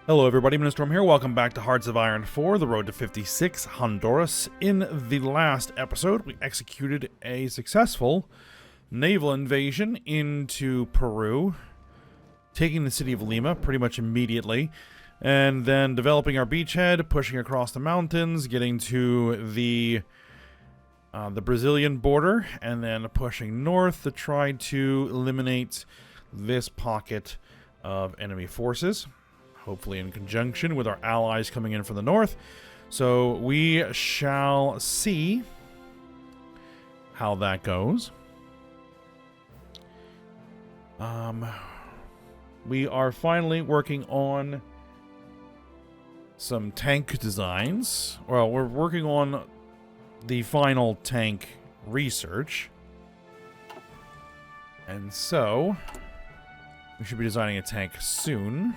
Hello everybody, Ministorm here. Welcome back to Hearts of Iron 4, the road to 56, Honduras. In the last episode, we executed a successful naval invasion into Peru, taking the city of Lima pretty much immediately, and then developing our beachhead, pushing across the mountains, getting to the Brazilian border, and then pushing north to try to eliminate this pocket of enemy forces. Hopefully in conjunction with our allies coming in from the north. So we shall see how that goes. We are finally working on some tank designs. Well, we're working on the final tank research. And so we should be designing a tank soon.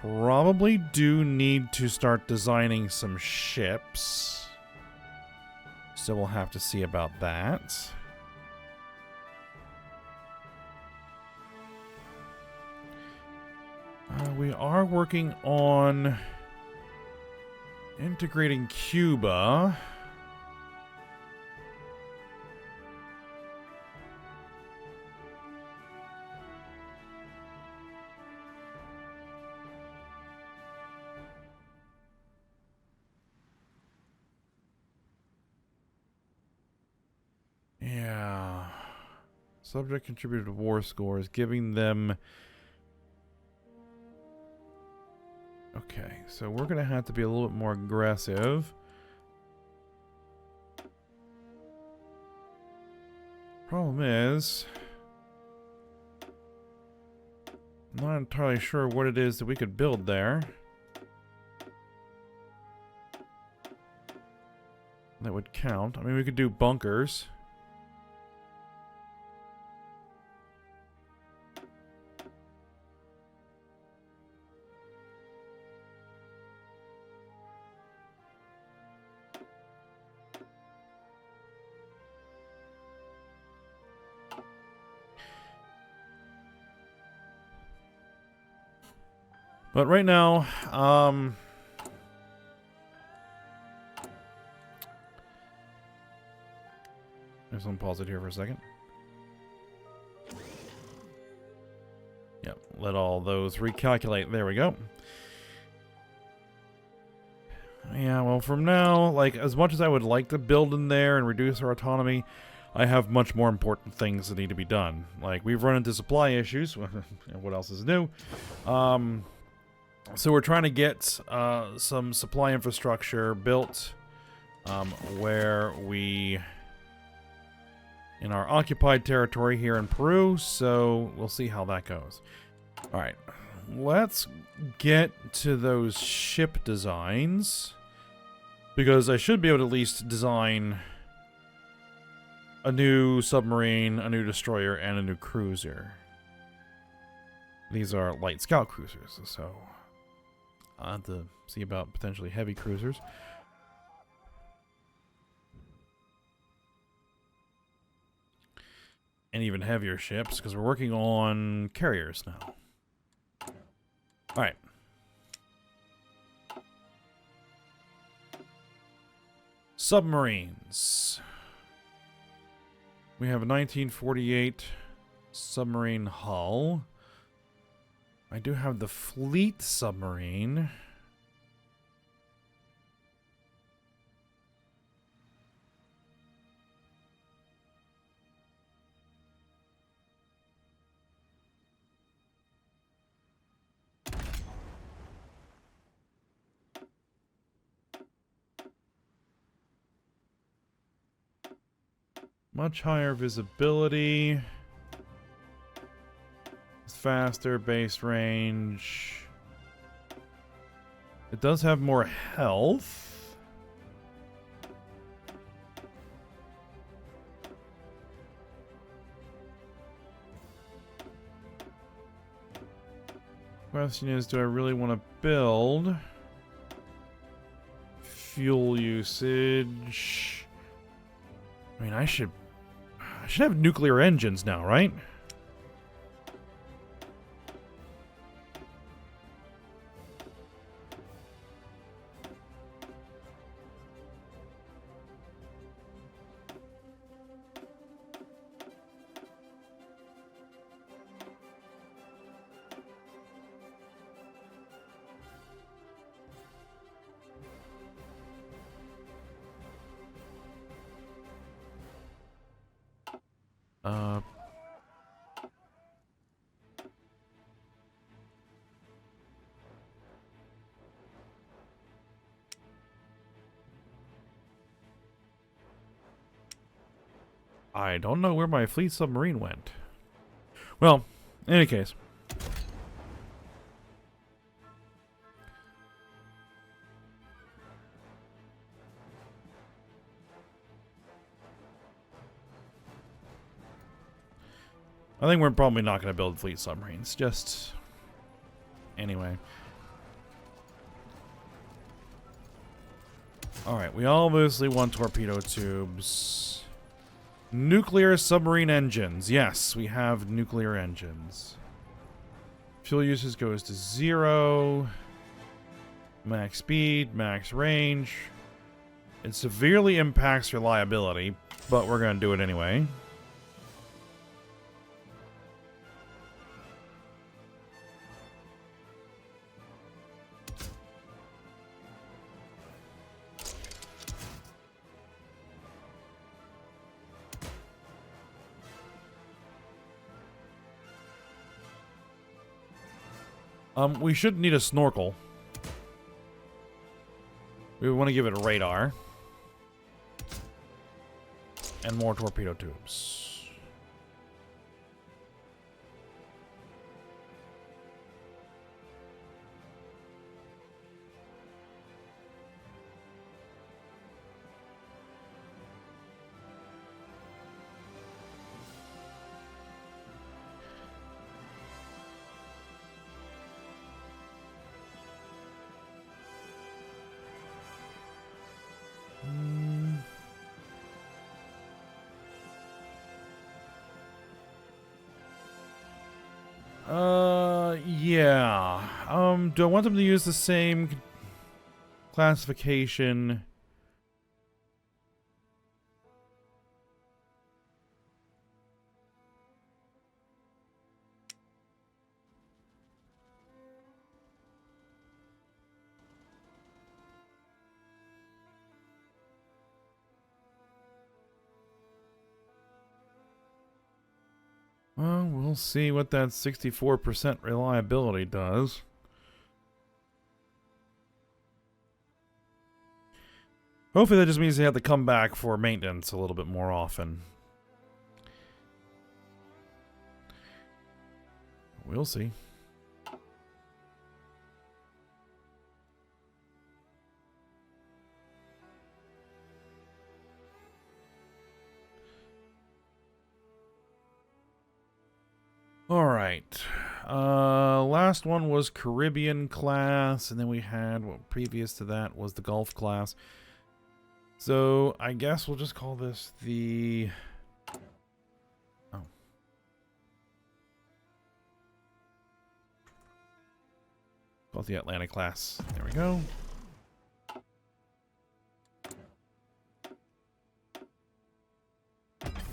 Probably do need to start designing some ships. So we'll have to see about that. We are working on integrating Cuba. Yeah. Subject contributed to war scores, giving them... Okay, so we're going to have to be a little bit more aggressive. Problem is... I'm not entirely sure what it is that we could build there. That would count. I mean, we could do bunkers. But right now, just gonna pause it here for a second. Yep, let all those recalculate. There we go. Yeah, well, from now, like, as much as I would like to build in there and reduce our autonomy, I have much more important things that need to be done. Like, we've run into supply issues. What else is new? So we're trying to get some supply infrastructure built where we... in our occupied territory here in Peru, so we'll see how that goes. Alright, let's get to those ship designs, because I should be able to at least design a new submarine, a new destroyer, and a new cruiser. These are light scout cruisers, so I'll have to see about potentially heavy cruisers. And even heavier ships, because we're working on carriers now. Alright. Submarines. We have a 1948 submarine hull. I do have the fleet submarine. Much higher visibility. Faster base range. It does have more health. Question is, do I really want to build? Fuel usage. I mean, I should have nuclear engines now, right? I don't know where my fleet submarine went. Well, in any case. I think we're probably not going to build fleet submarines. Just... Anyway. Alright, we obviously want torpedo tubes. Nuclear submarine engines. Yes, we have nuclear engines. Fuel usage goes to 0. Max speed, max range. It severely impacts reliability, but we're going to do it anyway. We should need a snorkel. We want to give it a radar. And more torpedo tubes. Yeah. Do I want them to use the same classification? Well, we'll see what that 64% reliability does. Hopefully that just means they have to come back for maintenance a little bit more often. We'll see. Alright. Last one was Caribbean class, and then we had, what previous to that was the Gulf class. So, I guess we'll just call this the... Oh. Call it the Atlantic class. There we go.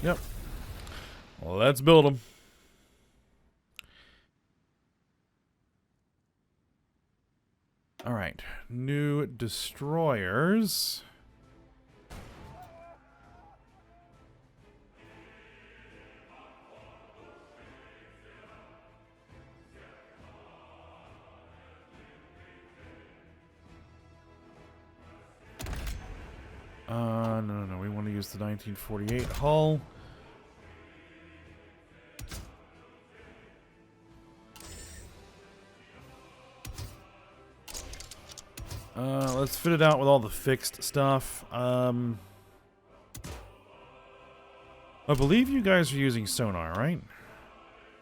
Yep. Well, let's build them. Alright. New destroyers. No. We want to use the 1948 hull. Let's fit it out with all the fixed stuff. I believe you guys are using sonar, right?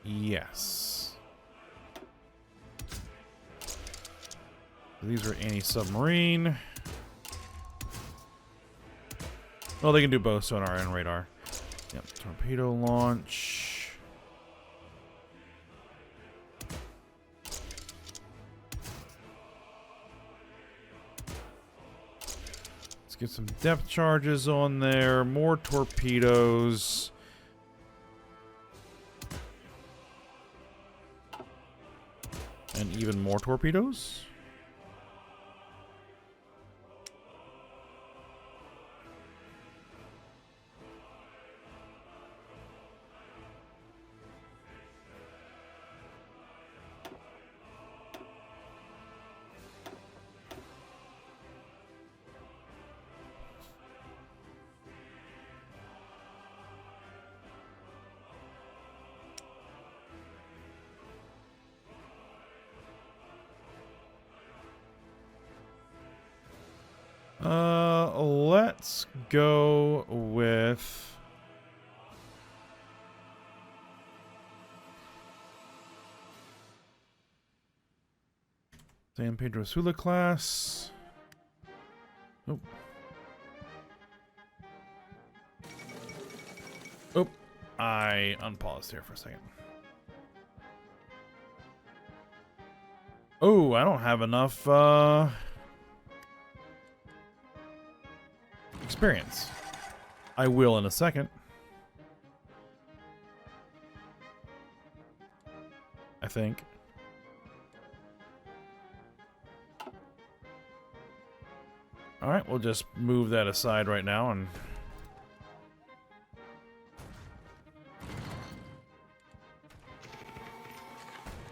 Yes. These are anti-submarine. Well, they can do both sonar and radar. Yep, torpedo launch. Let's get some depth charges on there. More torpedoes. And even more torpedoes. Let's go with San Pedro Sula class. Oh. Oh, I unpaused here for a second. Oh, I don't have enough experience. I will in a second. I think. Alright, we'll just move that aside right now and...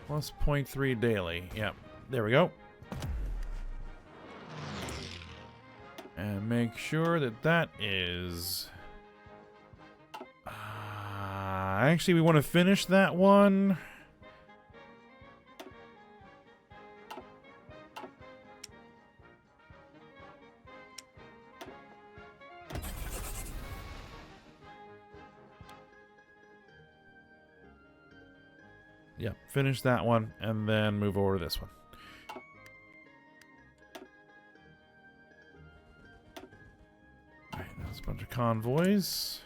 Plus 0.3 daily. Yep, there we go. And make sure that that is... actually, we want to finish that one. Yep, finish that one, and then move over to this one. Alright, there's a bunch of convoys.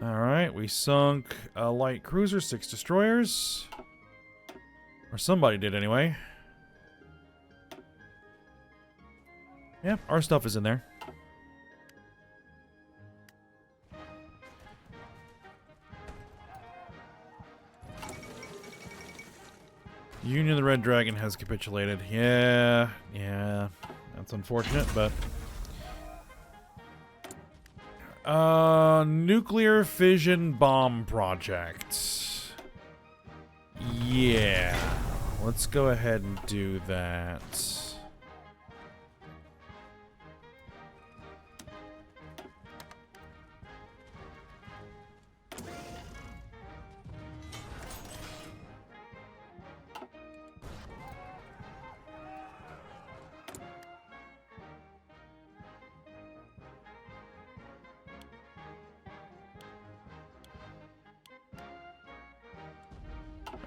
Alright, we sunk a light cruiser, 6 destroyers. Or somebody did anyway. Yep, our stuff is in there. Union of the Red Dragon has capitulated. Yeah, that's unfortunate, but... nuclear fission bomb project. Yeah, let's go ahead and do that.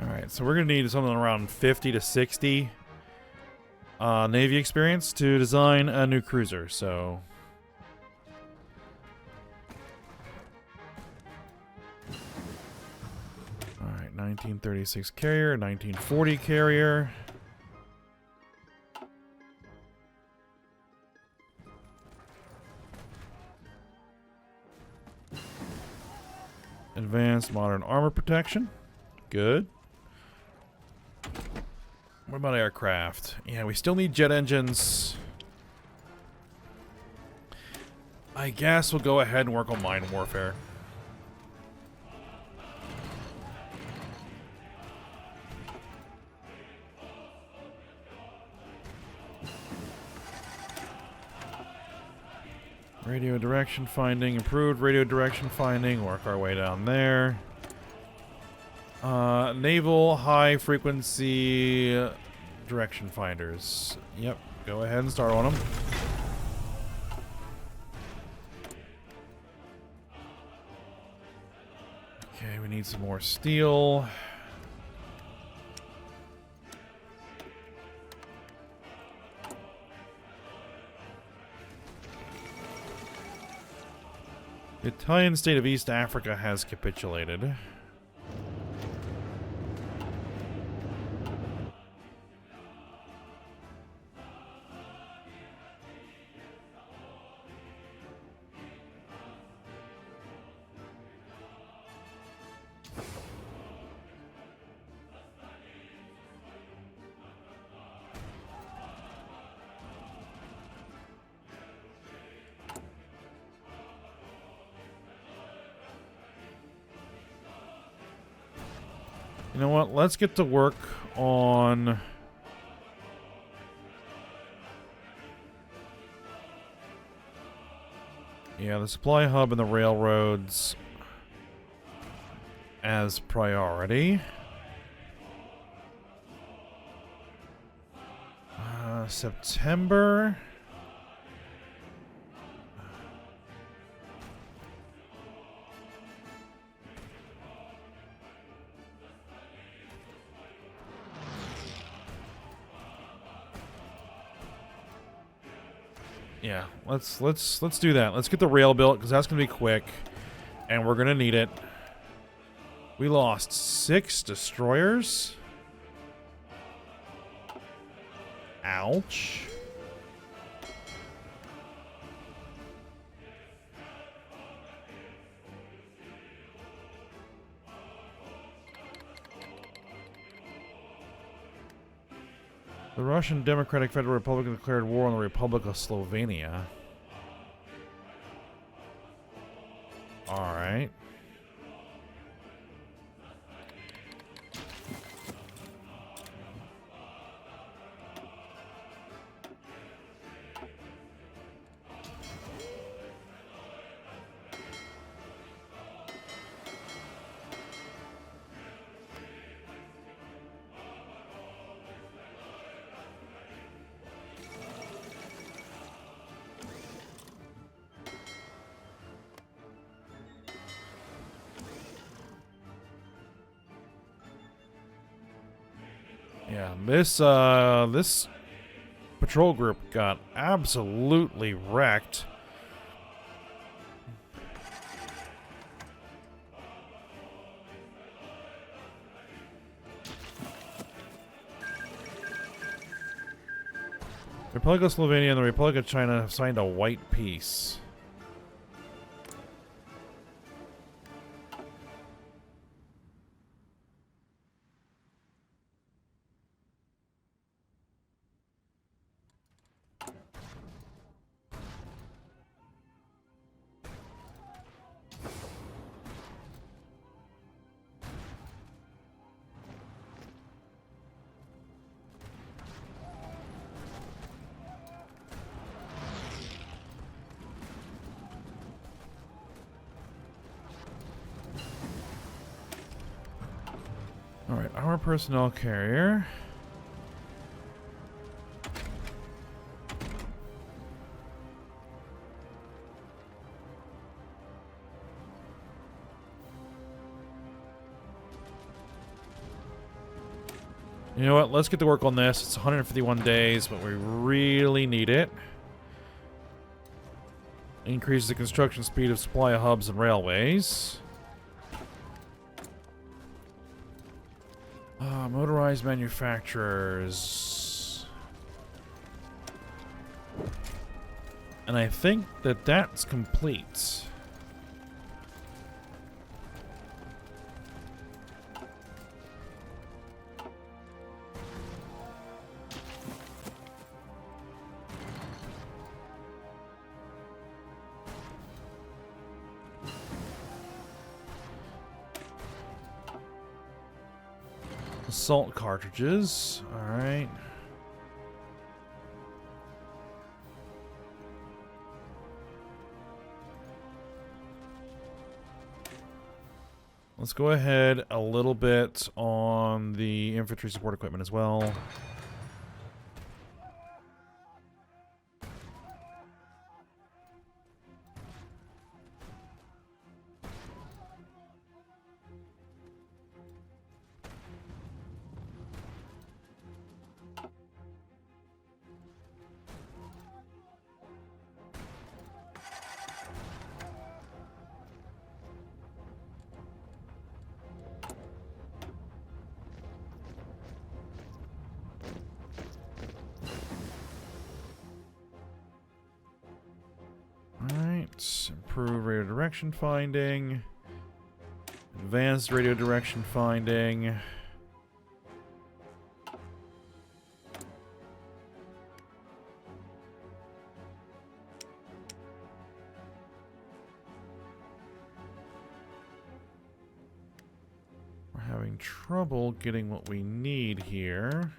Alright, so we're going to need something around 50 to 60 Navy experience to design a new cruiser, so... Alright, 1936 carrier, 1940 carrier. Advanced modern armor protection. Good. What about aircraft? Yeah, we still need jet engines. I guess we'll go ahead and work on mine warfare. Radio direction finding, improved radio direction finding, work our way down there. Naval high frequency direction finders. Yep, go ahead and start on them. Okay, we need some more steel. The Italian state of East Africa has capitulated. You know what? Let's get to work on... Yeah, the supply hub and the railroads as priority. September. Yeah, let's do that. Let's get the rail built because that's gonna be quick, and we're gonna need it. We lost 6 destroyers. Ouch. The Russian Democratic Federal Republic declared war on the Republic of Slovenia. Alright. Yeah, this patrol group got absolutely wrecked. The Republic of Slovenia and the Republic of China have signed a white peace. Alright, our personnel carrier. You know what? Let's get to work on this. It's 151 days, but we really need it. Increases the construction speed of supply hubs and railways. Motorized manufacturers. And I think that that's complete. Assault cartridges. Alright. Let's go ahead a little bit on the infantry support equipment as well. Improve radio direction finding. Advanced radio direction finding. We're having trouble getting what we need here.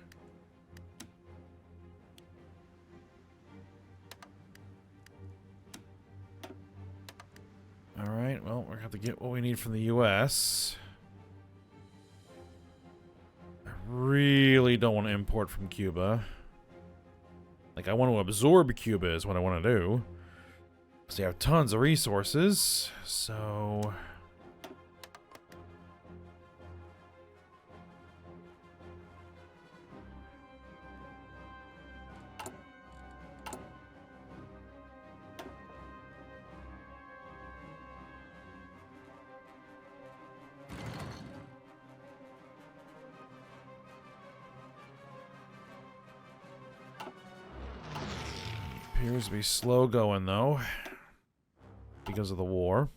Alright, well, we're going to have to get what we need from the US. I really don't want to import from Cuba. Like, I want to absorb Cuba is what I want to do. Because they have tons of resources, so... Appears to be slow going, though, because of the war.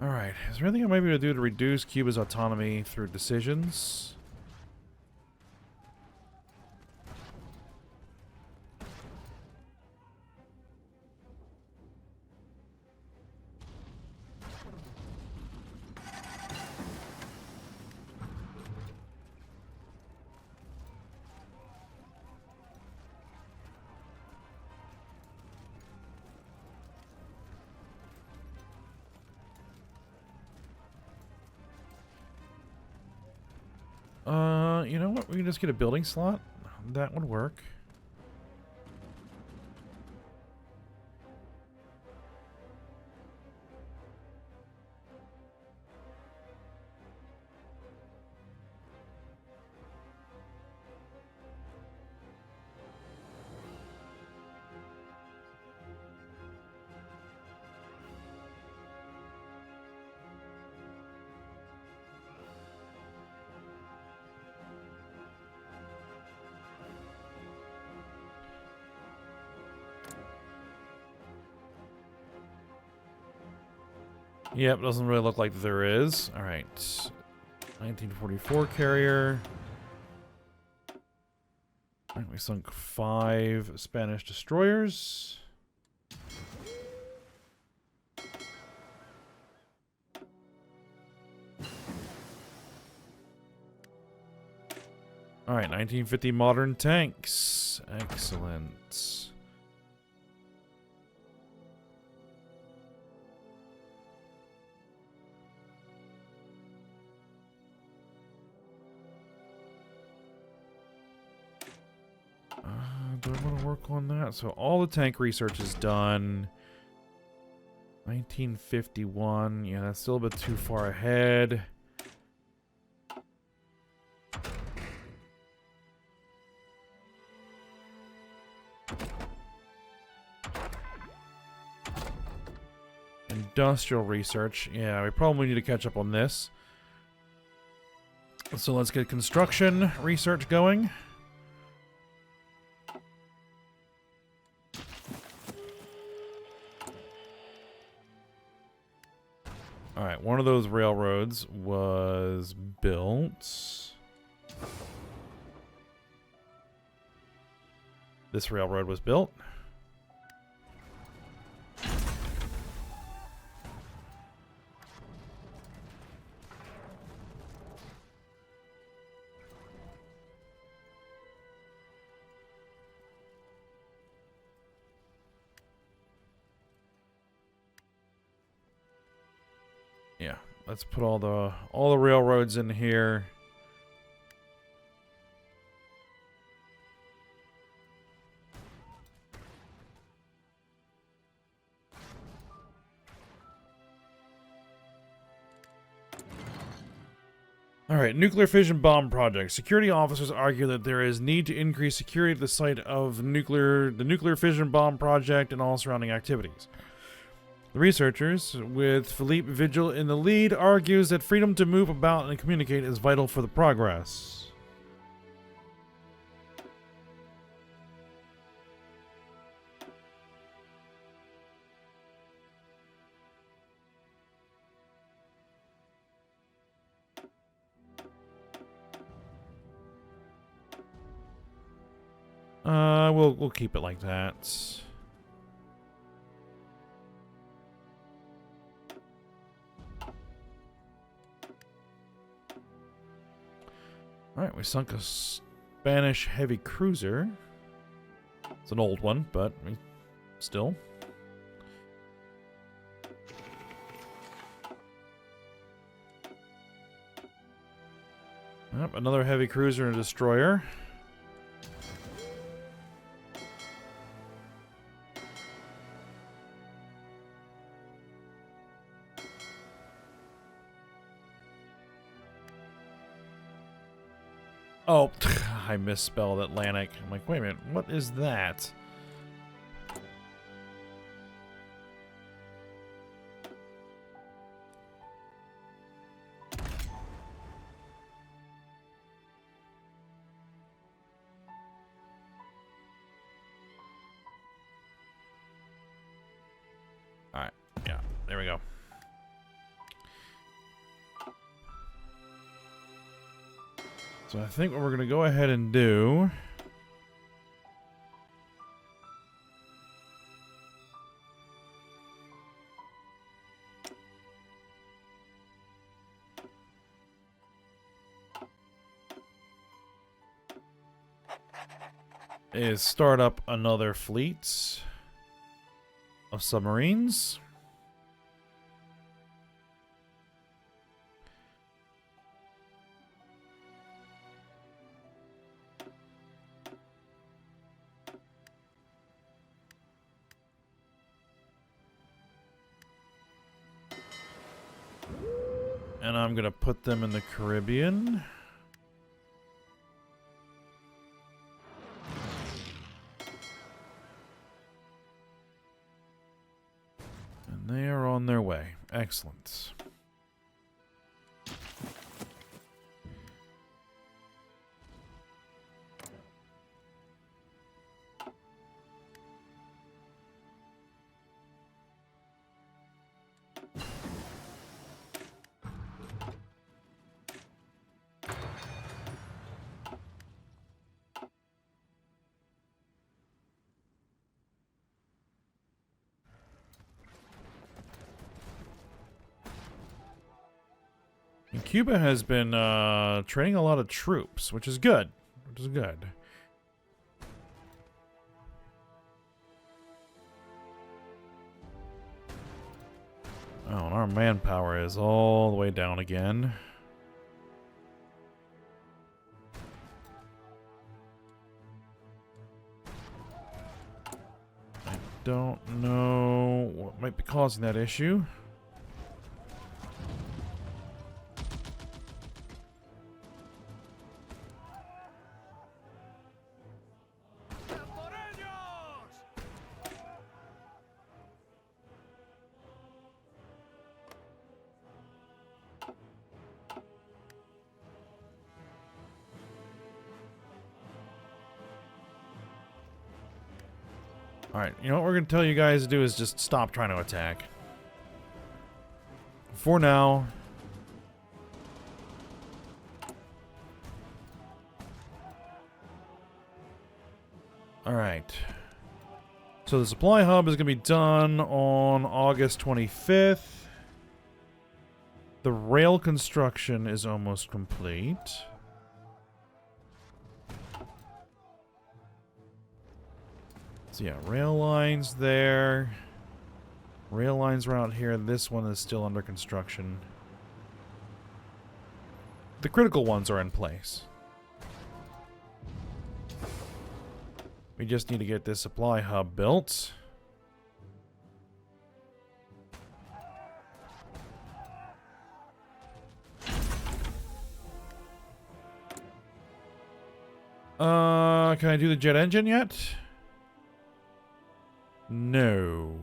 Alright, is there anything I might be able to do to reduce Cuba's autonomy through decisions? You know what? We can just get a building slot. That would work. Yep, doesn't really look like there is. Alright. 1944 carrier. Alright, we sunk 5 Spanish destroyers. Alright, 1950 modern tanks. Excellent. Do I want to work on that? So all the tank research is done. 1951. Yeah, that's still a bit too far ahead. Industrial research. Yeah, we probably need to catch up on this. So let's get construction research going. Alright, one of those railroads was built. This railroad was built. Yeah, let's put all the railroads in here. Alright, nuclear fission bomb project. Security officers argue that there is need to increase security at the site of the nuclear fission bomb project and all surrounding activities. The researchers, with Philippe Vigil in the lead, argues that freedom to move about and communicate is vital for the progress. We'll keep it like that. Alright, we sunk a Spanish heavy cruiser. It's an old one, but still. Yep, another heavy cruiser and a destroyer. Oh, I misspelled Atlantic. I'm like, wait a minute, what is that? Alright, yeah, there we go. So I think what we're going to go ahead and do is start up another fleet of submarines. And I'm going to put them in the Caribbean. And they are on their way. Excellent. And Cuba has been training a lot of troops, which is good. Which is good. Oh, and our manpower is all the way down again. I don't know what might be causing that issue. Alright, you know what we're going to tell you guys to do is just stop trying to attack. For now. Alright. So the supply hub is going to be done on August 25th. The rail construction is almost complete. So yeah, rail lines there. Rail lines are out here. This one is still under construction. The critical ones are in place. We just need to get this supply hub built. Can I do the jet engine yet? No.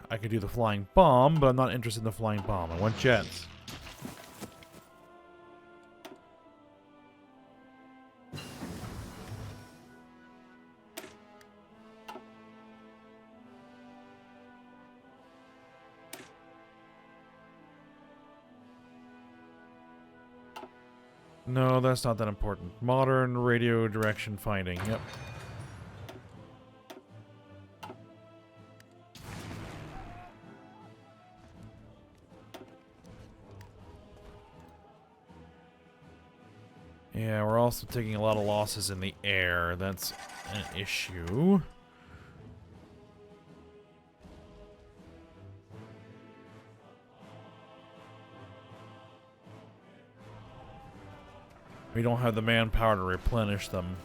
I could do the flying bomb, but I'm not interested in the flying bomb. I want jets. No, that's not that important. Modern radio direction finding. Yep. Yeah, we're also taking a lot of losses in the air. That's an issue. We don't have the manpower to replenish them.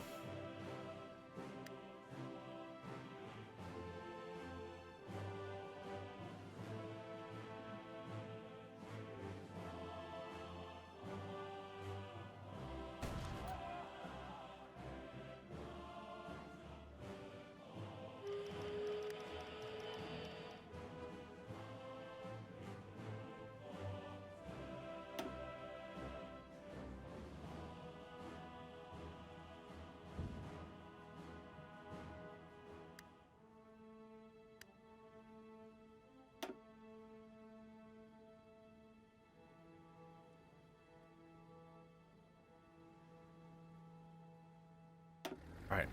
Alright.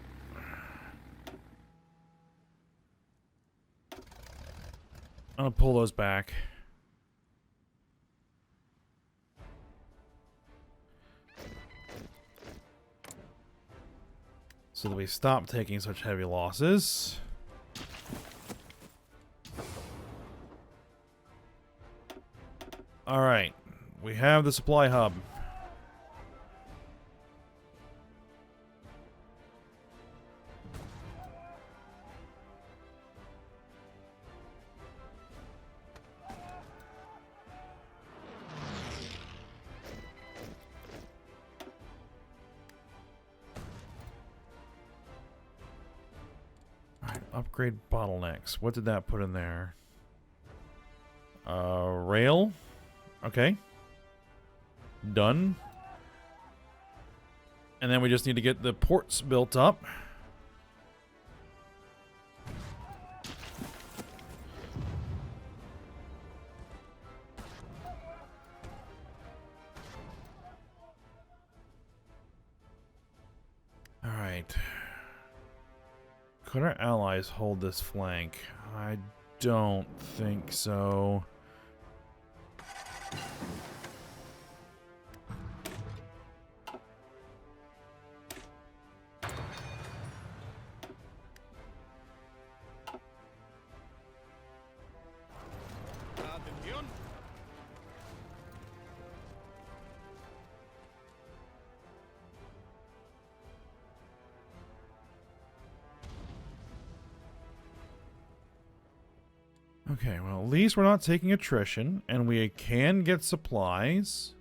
I'm gonna pull those back. So that we stop taking such heavy losses. Alright. We have the supply hub. Upgrade bottlenecks. What did that put in there? Rail. Okay. Done. And then we just need to get the ports built up. All right. Could our allies hold this flank? I don't think so. Okay, well, at least we're not taking attrition, and we can get supplies.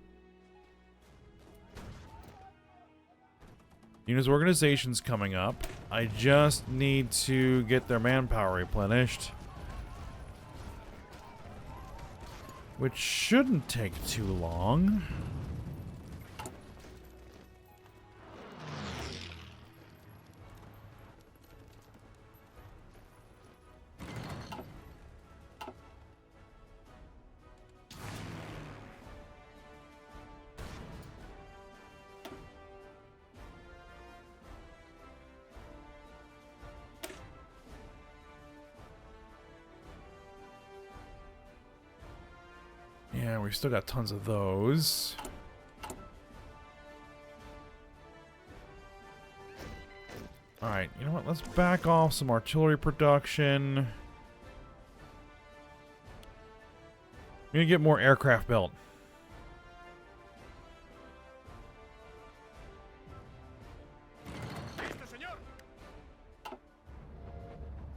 Units organization's coming up. I just need to get their manpower replenished. Which shouldn't take too long. Yeah, we still got tons of those. Alright, you know what? Let's back off some artillery production. We need to get more aircraft built.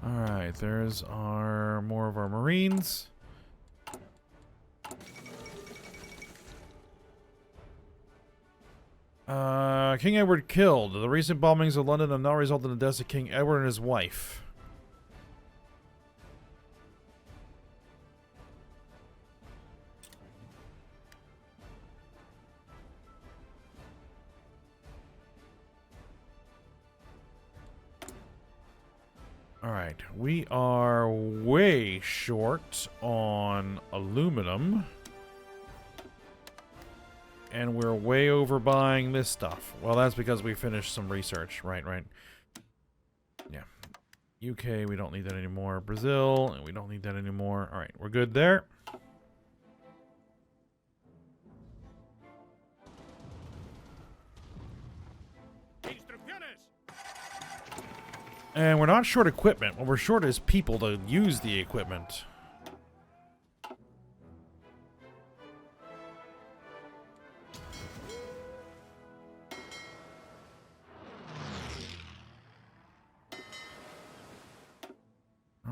Alright, there's our more of our Marines. King Edward killed. The recent bombings of London have now resulted in the deaths of King Edward and his wife. Alright, we are way short on aluminum. And we're way over buying this stuff. Well, that's because we finished some research. Right. Yeah. UK, we don't need that anymore. Brazil, and we don't need that anymore. Alright, we're good there. And we're not short equipment. What we're short is people to use the equipment.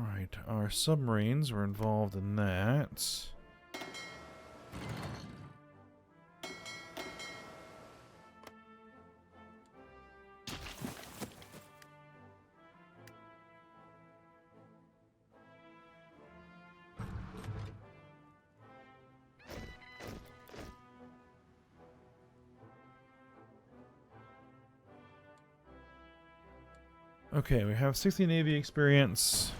Alright, our submarines were involved in that. Okay, we have 60 Navy experience.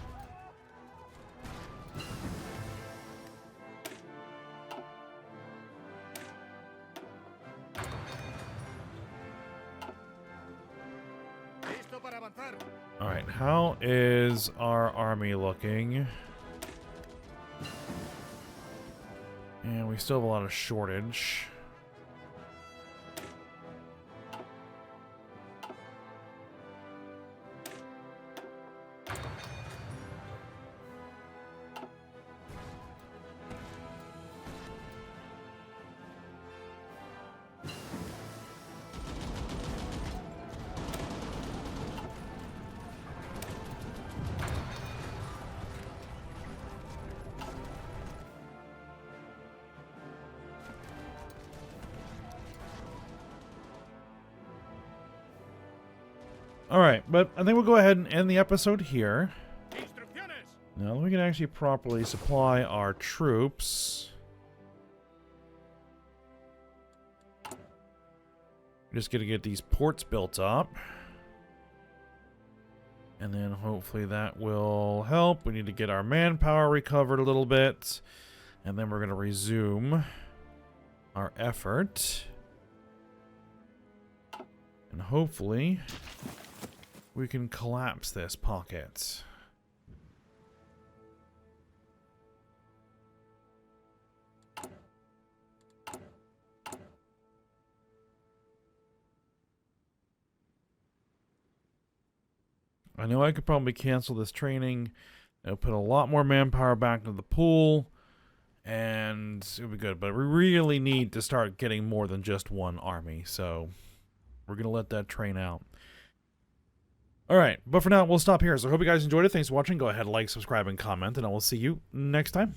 Alright, how is our army looking? And we still have a lot of shortage. Alright, but I think we'll go ahead and end the episode here. Now we can actually properly supply our troops. Just gonna get these ports built up. And then hopefully that will help. We need to get our manpower recovered a little bit. And then we're gonna resume our effort. And hopefully we can collapse this pocket. I know I could probably cancel this training. It'll put a lot more manpower back into the pool, and it'll be good. But we really need to start getting more than just one army, so we're going to let that train out. Alright, but for now, we'll stop here. So I hope you guys enjoyed it. Thanks for watching. Go ahead, like, subscribe, and comment, and I will see you next time.